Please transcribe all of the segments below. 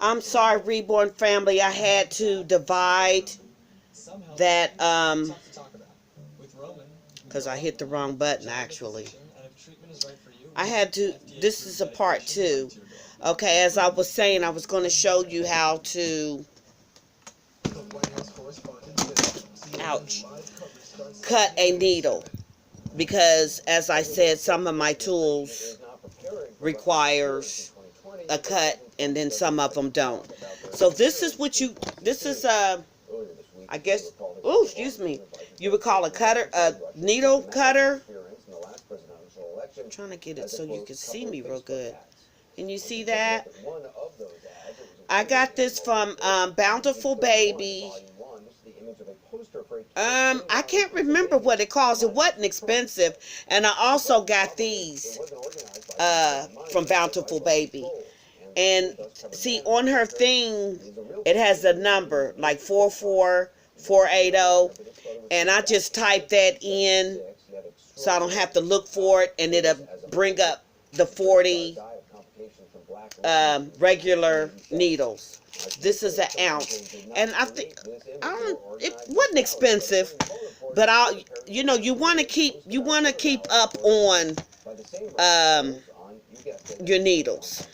I'm sorry, Reborn family. I had to divide that because I hit the wrong button actually. I had to, this is a part 2. Okay, as I was saying, I was going to show you how to, ouch, cut a needle. Because, as I said, some of my tools requires a cut, and then some of them don't. So this is what you, this is I guess, oh, excuse me, you would call a needle cutter. I'm trying to get it so you can see me real good. Can you see that? I got this from Bountiful Baby. I can't remember what it cost. It wasn't expensive. And I also got these from Bountiful Baby. And see, on her thing, it has a number, like 44480. And I just type that in so I don't have to look for it. And it'll bring up the 40 regular needles. This is an ounce, and I think it wasn't expensive, but you want to keep up on your needles,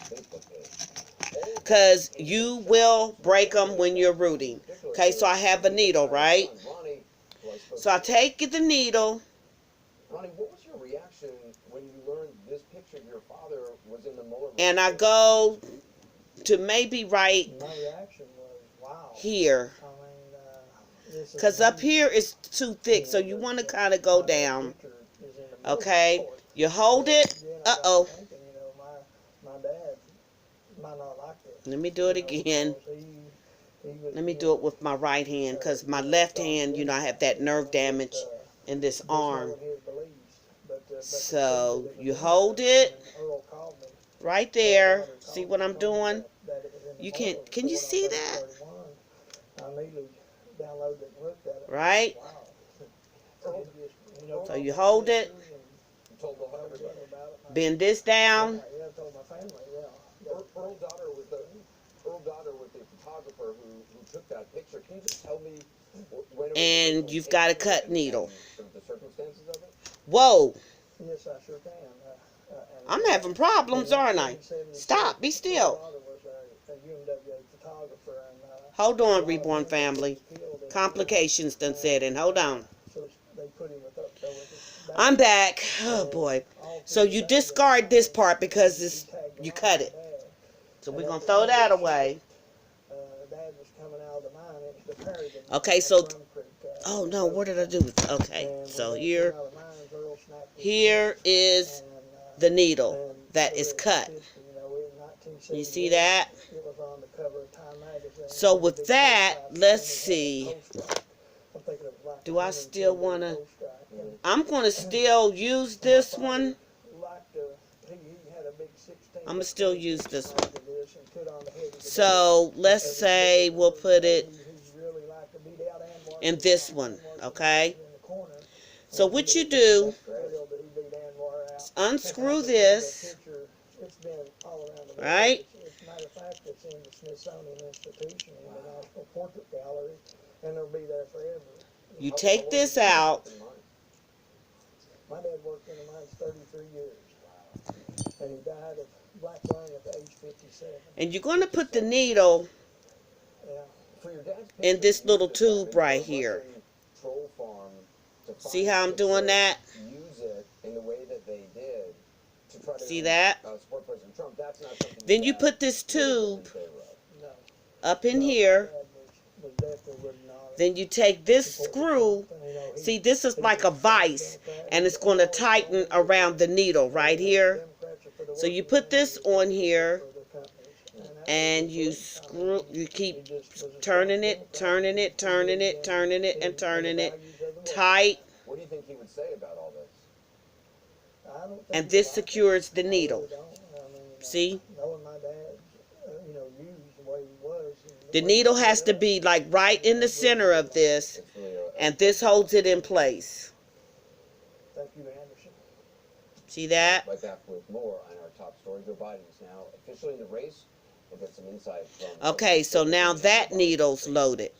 because you will break them when you're rooting. Okay, so I have a needle, right? So I take the needle. Ronnie, what was your reaction when you learned this picture of your father was in the molar? And I go to maybe right here, because up here is too thick, so you want to kind of go down. Okay, you hold it. Uh-oh. Let me do it again. Let me do it with my right hand, because my left hand, I have that nerve damage in this arm. So you hold it right there. See what I'm doing? You can you see that? Right? So you hold it. Bend this down. Earl Daughter was the photographer who took that picture. Can you just tell me and you've got a cut needle. The circumstances of it? Whoa. Yes, I sure can. I'm having problems, aren't I? Stop. Be still. Hold on, Reborn family. Complications done set in. Hold on. I'm back. Oh, boy. So you discard this part because you cut it. So we're going to throw that away. Okay, so... Oh, no. What did I do? Okay. So here is the needle that is cut. You see that? So with that, let's see. Do I still want to? I'm going to still use this one. I'm going to still use this one. So let's say we'll put it in this one, okay? So what you do is unscrew this, right? You take this out. My dad worked in the mines 33 years, and he died of black lung at the age 57. And you're going to put the needle in this little tube right here. See how I'm doing that? See that? Then you put this tube up in here. Then you take this screw. See, this is like a vise, and it's going to tighten around the needle right here. So you put this on here, and you keep turning it, turning it, turning it, turning it, and turning it tight. What do you think he would say about all this? And this secures the needle. See? The needle has to be like right in the center of this, and this holds it in place. See that? Okay, so now that needle's loaded.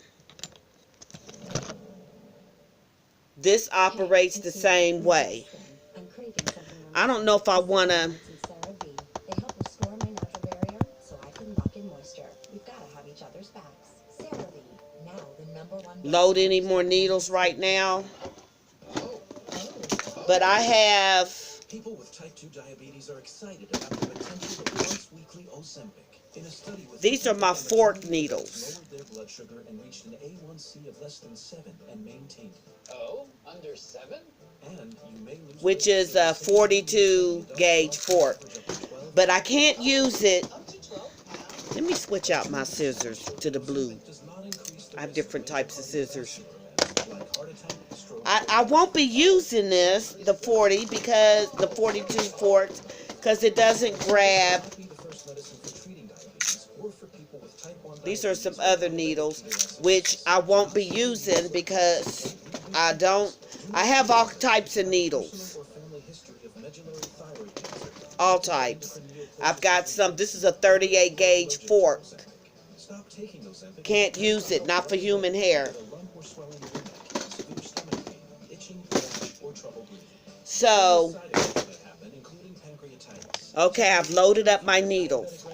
This operates the same way. I don't know if I want to load any more needles right now, but I have people with type 2 diabetes are excited about the potential of once weekly Ozempic. In a study with these are my fork needles. Lowered their blood sugar and reached an A1C of less than 7 and maintained it. Oh, under 7? And you may lose, which is a 42 gauge fork. But I can't use it. Let me switch out my scissors to the blue. I have different types of scissors. I won't be using this, the 40, because the 42 forks, because it doesn't grab. These are some other needles, which I won't be using because I have all types of needles. All types. I've got some, this is a 38 gauge fork. Can't use it, not for human hair. So, okay, I've loaded up my needles.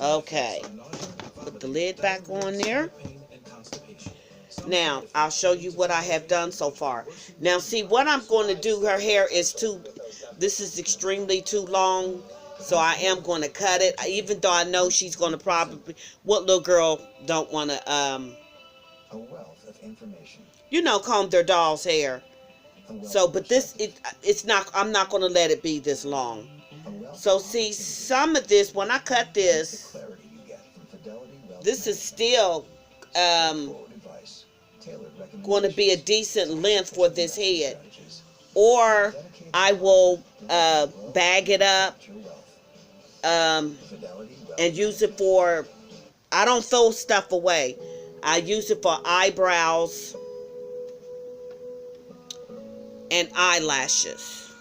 Okay, put the lid back on there. Now, I'll show you what I have done so far. Now, see, what I'm going to do, her hair is this is extremely too long, so I am going to cut it, even though I know she's going to probably, what little girl don't want to, a wealth of information. You know, comb their doll's hair. So, but this, it's not, I'm not going to let it be this long. So, see, some of this, when I cut this, this is still, going to be a decent length for this head. Or I will bag it up and use it for, I don't throw stuff away. I use it for eyebrows and eyelashes.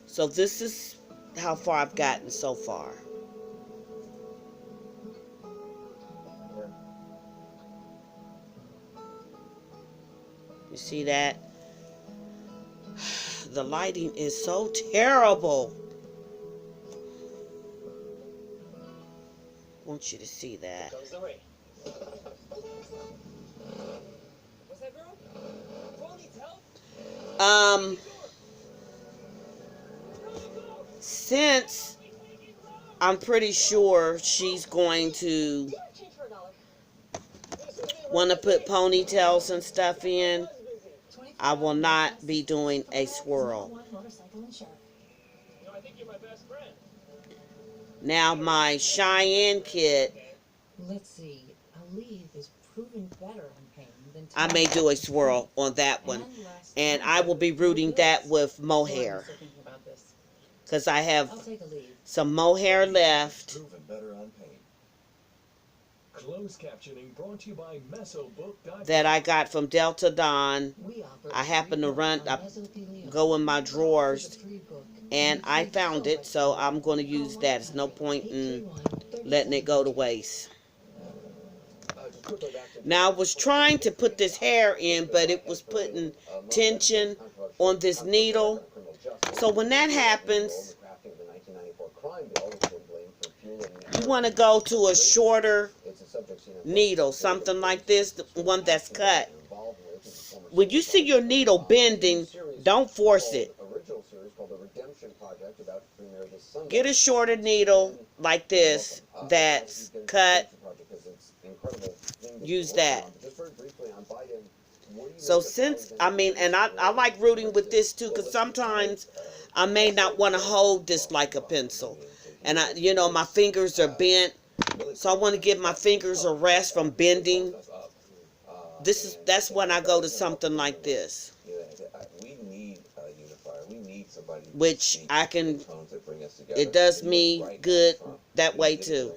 So this is how far I've gotten so far. You see that? The lighting is so terrible. I want you to see that. Since I'm pretty sure she's going to want to put ponytails and stuff in, I will not be doing a swirl. Now my Cheyenne kit, let's see, a leave is proven better on pain than I may do a swirl on that one, and I will be rooting that with mohair, because I have some mohair left. That I got from Delta Dawn. I happen to go in my drawers, and I found it, so I'm going to use that. There's no point in letting it go to waste. Now, I was trying to put this hair in, but it was putting tension on this needle. So when that happens, you want to go to a shorter needle, something like this, the one that's cut. When you see your needle bending, don't force it. Get a shorter needle like this that's cut. Use that. So since, and I like rooting with this too, because sometimes I may not want to hold this like a pencil. And my fingers are bent. So I want to give my fingers a rest from bending. That's when I go to something like this. Which I can, it does me good that way too.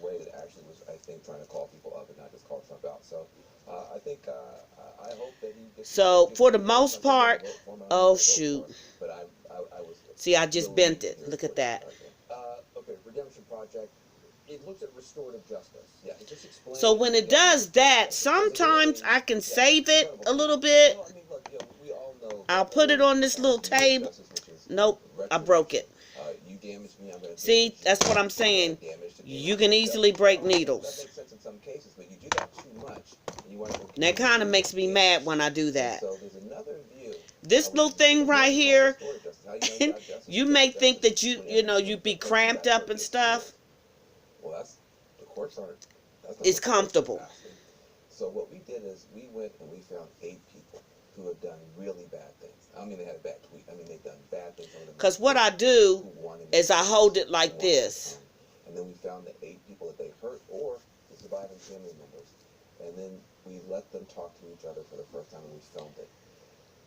So for the most part, oh shoot. See, I just bent it. Look at that. Okay, redemption project. It looks at restorative justice. Yeah, so when it does that, sometimes I can save it a little bit. I'll put it on this little table. Nope, I broke it. You damaged me, I'm gonna See, that's what I'm saying. You can easily break needles. That makes sense in some cases, but you do that too much. And that kind of makes me mad when I do that. So there's another view. This little thing right here, you may think that you be cramped up and stuff. Well, that's the courts aren't. It's comfortable. So what we did is we went and we found 8 people who have done really bad things. I don't mean they had a bad tweet. I mean they've done bad things. Because what I do is I hold it like this. And then we found the 8 people that they hurt or the surviving family members. And then we let them talk to each other for the first time and we filmed it.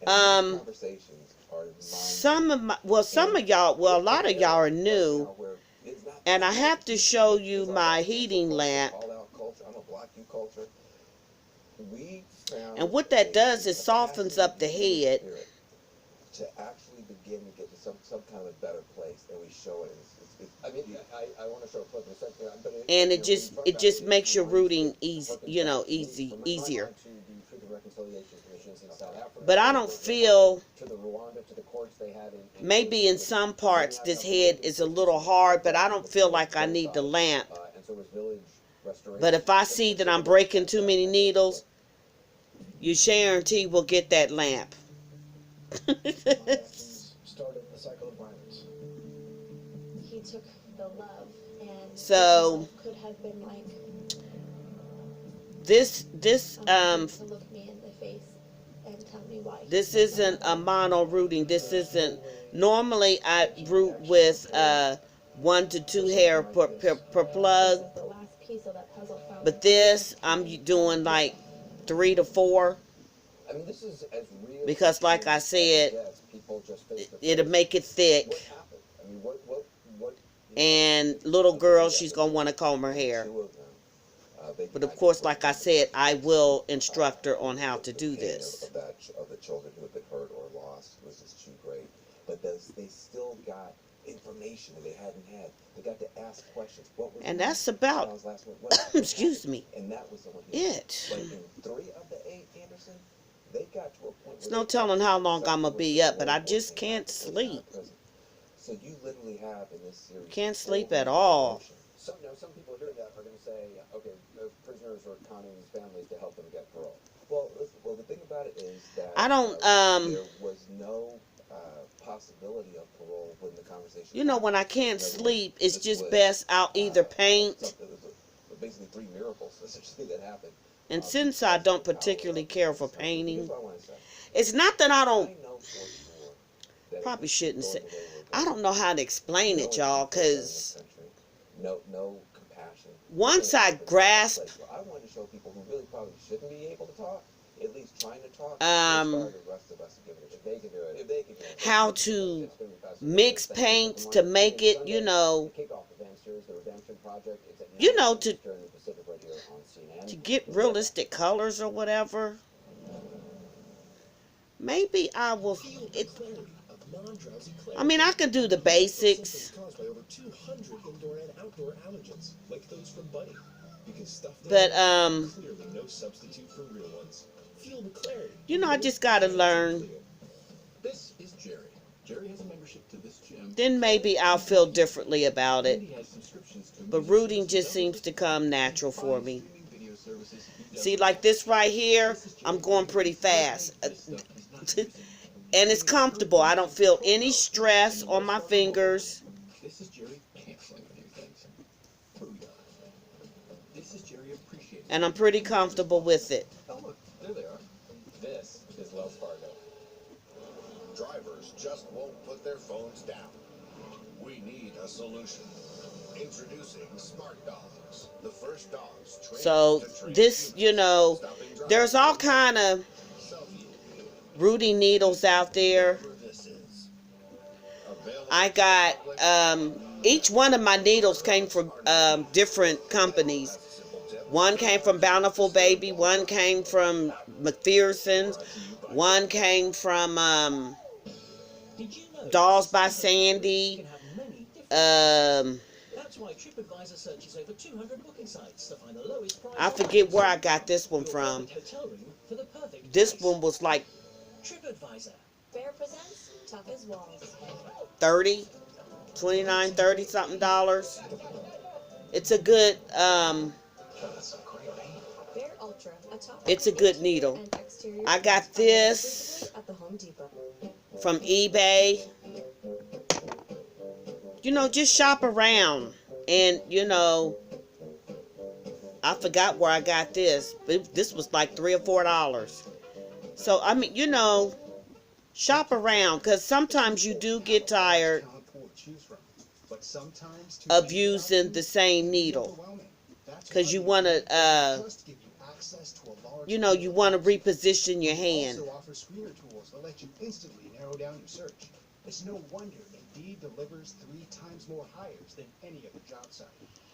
And these conversations are some of y'all, well, a lot of y'all are new. And I have to show you my heating lamp. And what that does is softens up the head. To actually begin to get to some kind of a better place, and we show it. I mean, I want to show a clip in a second, but and it just makes your rooting easier. But I don't feel, maybe in some parts this head is a little hard, but I don't feel like I need the lamp. But if I see that I'm breaking too many needles, you Sharon T will get that lamp. Started a cycle of violence. He took the love and so could have been like this to look me in the face and tell me why. This isn't a mono rooting. This isn't, normally I root with 1 to 2 hair per plug. The last piece of that puzzle found. But this I'm doing like 3 to 4. I mean, this is as real because like I said, it'll make it thick. I mean, what and little girl, she's gonna want to comb her hair. But of course, like I said, I will instruct her on how to do this. Of the children who have been hurt or lost was just too great. But they still got information that they hadn't had. They got to ask questions. And that's about, excuse me, and that was the one it. But in 3 of the 8, Anderson, they got to a point. There's no telling how long I'm gonna be up, but I just can't sleep. So you literally have in this series. Can't sleep at all. Some people hearing that are going to say, okay, prisoners are conning these families to help them get parole. Well, the thing about it is that I don't. There was no possibility of parole when the conversation. You know, when I can't sleep, it's just best I'll either paint. Basically 3 miracles essentially that happened. And since I don't particularly care for painting, it's not that I don't. Probably shouldn't say. I don't know how to explain it, y'all, because no compassion. Once I grasp, I want to show people who really probably shouldn't be able to talk, at least trying to talk. How to mix paints to make it, to get realistic colors or whatever. Maybe I will. I mean, I can do the basics. But I just gotta learn. This is Jerry. Jerry has a membership to this gym. Then maybe I'll feel differently about it. But rooting just seems to come natural for me. See, like this right here, I'm going pretty fast. And it's comfortable. I don't feel any stress on my fingers. This is Jerry canceling a few things. This is Jerry appreciating. And I'm pretty comfortable with it. Oh, look, there they are. This is Wells Fargo. Drivers just won't put their phones down. We need a solution. Introducing Smart Dogs, the first dogs trained So to treat this, humans. there's all kind of rooting needles out there. I got, each one of my needles came from different companies. One came from Bountiful Baby, one came from McPherson's, One came from Did you know Dolls by that Sandy. can have many different Um, That's why TripAdvisor searches over 200 booking sites to find the lowest price. I forget where I got this one Your from. perfect hotel room for the perfect This price. one was like TripAdvisor. Bear presents tough as walls. 30, 29, 30 something dollars. It's a good Bear Ultra, a top it's a good interior needle. and exterior I got piece this at the Home Depot. from eBay. You know, just shop around. And you know, I forgot where I got this. But this was like $3 or $4. So I mean, you know, shop around, because sometimes you do get tired of using the same needle, because you want to you know, you want to reposition your hand. Also offers screener tools that let you instantly narrow down your search. It's no wonder Indeed delivers 3 times more hires than any other job site.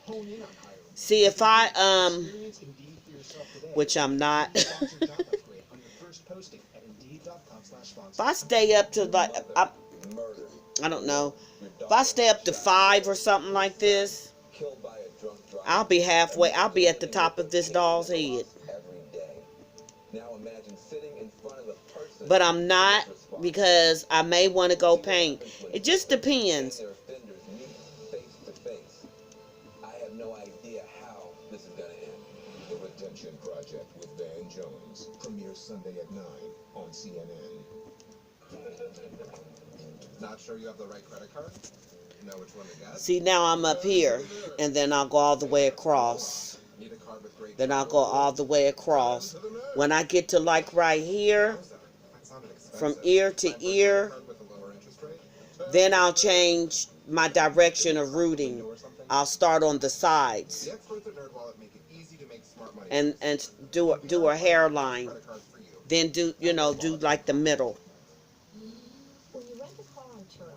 Hone in on hiring. See, if I Experience Indeed for yourself today. which I'm not. Sponsor job upgrade on your first posting at Indeed.com/sponsor. If I stay up to like I don't know, if I stay up to 5 or something like this, I'll be halfway. I'll be at the top of this doll's head. But I'm not, because I may want to go paint. It just depends. I have no idea how this is going to end. The Redemption Project with Van Jones premieres Sunday at 9 on CNN. Not sure you have the right credit card? Know which one to get? See, now I'm up here, and then I'll go all the way across. Need a card with great Then I'll go all the way across. When I get to like right here, from ear to ear, card with a lower interest rate? then I'll change my direction of routing. I'll start on the sides The experts at NerdWallet make it easy to make smart money. and do a hairline. Credit cards for you. Then do like the middle. When you rent a car on Turo,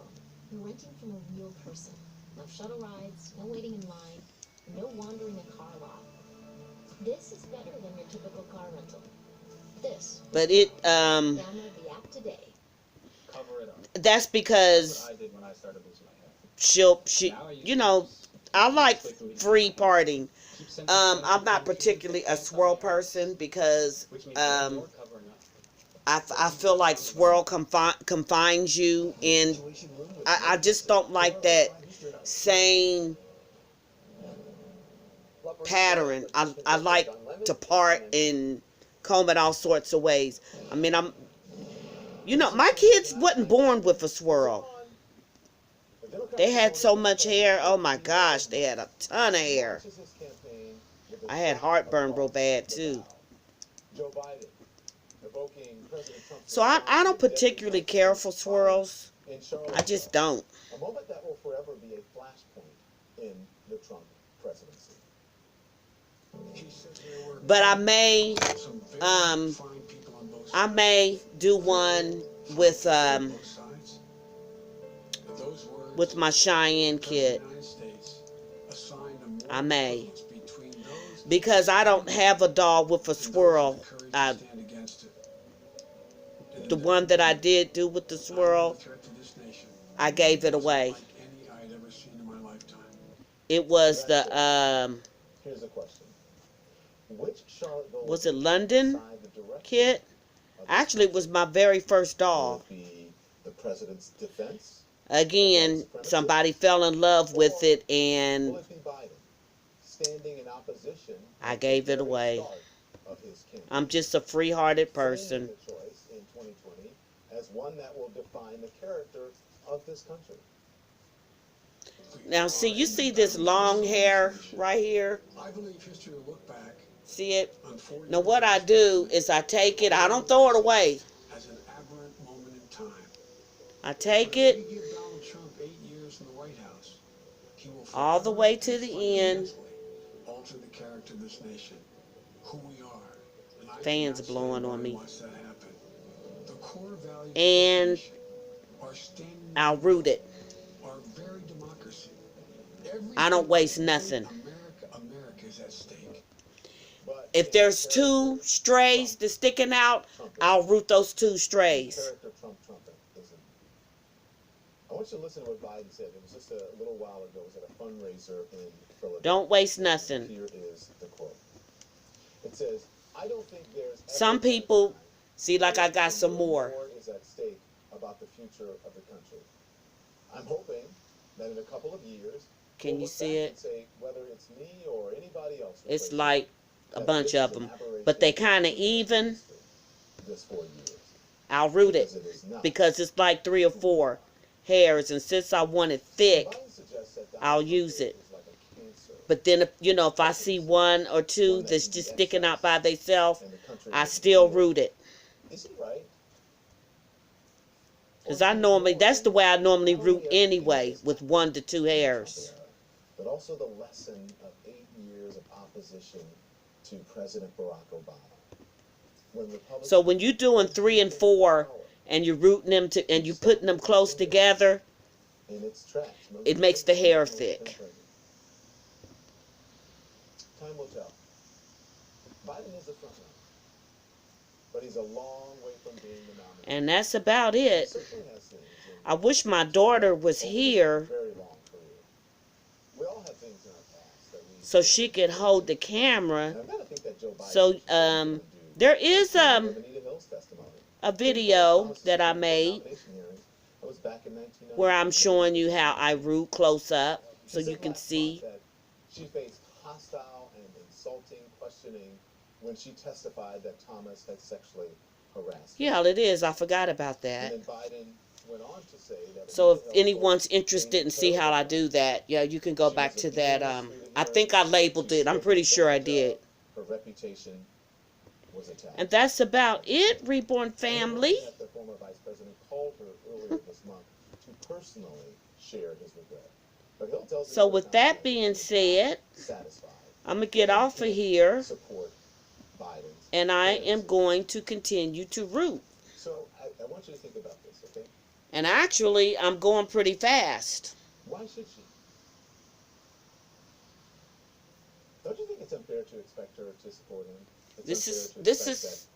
you're renting from a real person. No shuttle rides, no waiting in line, no wandering a car lot. This is better than your typical car rental. This. But it Download the app today. Cover it up. that's because What I did when I started losing my hair. she you know, I like free parting. I'm not particularly a swirl person, because Which means more covering up. I feel like swirl confines you in. I just don't like that same pattern. I like to part and comb it all sorts of ways. I mean, you know, my kids wasn't born with a swirl. They had so much hair. Oh my gosh, they had a ton of hair. I had heartburn real bad too. Joe Biden evoking President Trump's So I don't particularly care for swirls. in Charlotte. I just don't. A moment that will forever be a flashpoint in the Trump presidency. But I may do one with my Cheyenne kid. I may. Because I don't have a doll with a swirl. The one that I did do with the swirl, I gave it away. It was the Here's a question. Which Charlotte was it London kit? Actually, it was my very first doll. be the president's defense? Again, somebody fell in love with it, and Will it be Biden standing in opposition? I gave it away. Of his campaign? I'm just a free-hearted person. Framing the choice in 2020 as one that will define the character of this country. Now, see, you see this long hair right here? I believe history will look back See it? on 4 Now, what I do is I take it. I don't throw it away. as an aberrant moment in time. I take But if it we give Donald Trump 8 years in the White House, he will all the forever way to and the end. fundamentally alter the character of this nation, who we are. And I Fans cannot say blowing why on me. Watch that happen. The core values of And this nation are standing I'll root it. our very democracy. Everything I don't waste that nothing. America is at stake. if there's two strays that's sticking out, I'll root those two strays. Character Trump isn't. I want you to listen to what Biden said. It was just a little while ago. It was at a fundraiser in Philadelphia. Don't waste nothing. Here is the quote. It says, "I don't think there's Some people, see, like I got some more. Is at stake about the future of the country. I'm hoping that in a couple of years, Can you see it? say whether it's me or anybody else. It's like a bunch of them, but they kind of even. This 4 years. I'll root it because it's like 3 or 4 hairs, and since I want it thick, I'll use it. But then, if I see 1 or 2 that's just sticking out by themselves, I still root it. Is he right? Because that's the way I normally root anyway, with 1 to 2 hairs. But also the lesson of 8 years of opposition to President Barack Obama. So when you're doing 3 and 4, and you're rooting them and you're putting them close together, it makes the hair thick. Time will tell. Biden is the front runner, but he's a long way from being the nominee. And that's about it. I wish my daughter was here so she could hold the camera. So there is a video that I made where I'm showing you how I root close up so you can see. She faced hostile and insulting questioning when she testified that Thomas had sexually harassed her. Yeah, it is. I forgot about that. And then Biden went on to say that so if anyone's interested in see how I do that, yeah, you can go back to that. I think I labeled it. I'm pretty sure I did. Her reputation was attacked. And that's about it, Reborn family. The former vice president called her earlier this month to personally share his regret. But he'll tell so with that being said, I'm going to get off of here. And I am going to continue to root. So I want you to think about this, okay? And actually, I'm going pretty fast. Why should she? Don't you think it's unfair to expect her to support him? This is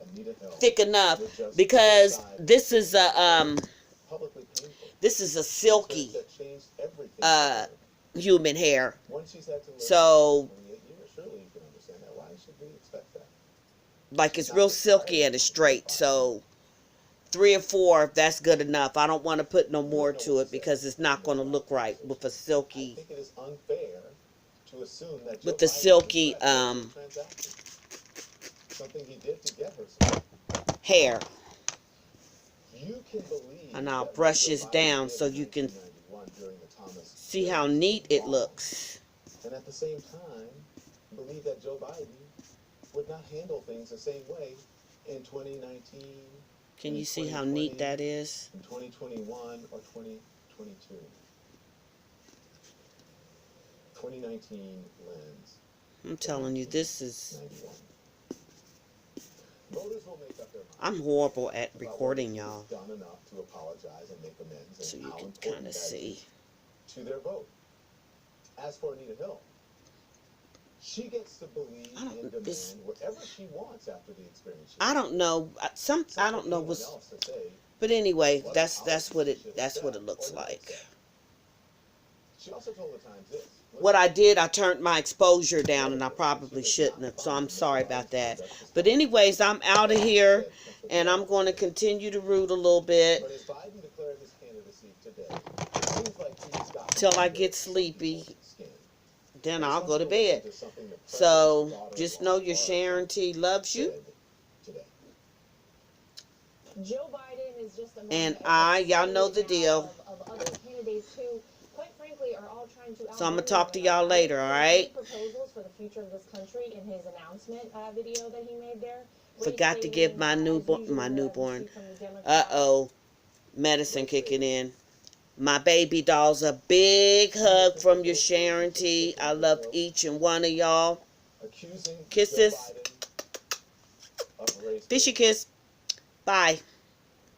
thick enough because this is a silky human hair. So like it's real silky and it's straight. So 3 or 4, that's good enough. I don't want to put no more to it because it's not going to look right with a silky. I think it is unfair to assume that with the silky something he did to get her hair. You can believe and I'll brush this down so you can see how neat it looks. And at the same time, believe that Joe Biden would not handle things the same way in 2019. Can you see how neat that is? In 2021 or 2022. 2019 lens. I'm telling you, this is... 91. Voters will make up their minds. I'm horrible at recording, y'all. Done enough to apologize and make amends. So you can kind of see. To their vote. As for Anita Hill, she gets to believe and demand whatever she wants after the experience. I don't know. I don't know what's. But anyway, that's what it looks like. She also told the Times this. What I did, I turned my exposure down, and I probably shouldn't have. So I'm sorry about that. But anyways, I'm out of here, and I'm going to continue to root a little bit But as Biden declared his candidacy today, it seems like he's got till I get sleepy. Then I'll go to bed. So just know your Sharon T loves you. Joe Biden is just a And y'all know the deal. Of other candidates who, quite frankly, are all trying to. So I'm gonna talk to y'all later, all right? Proposals for the future of this country in his announcement video that he made there. Forgot to give my newborn. Medicine kicking in. My baby dolls, a big hug from your Sharon T. I love each and one of y'all. Kisses. Fishy kiss. Bye.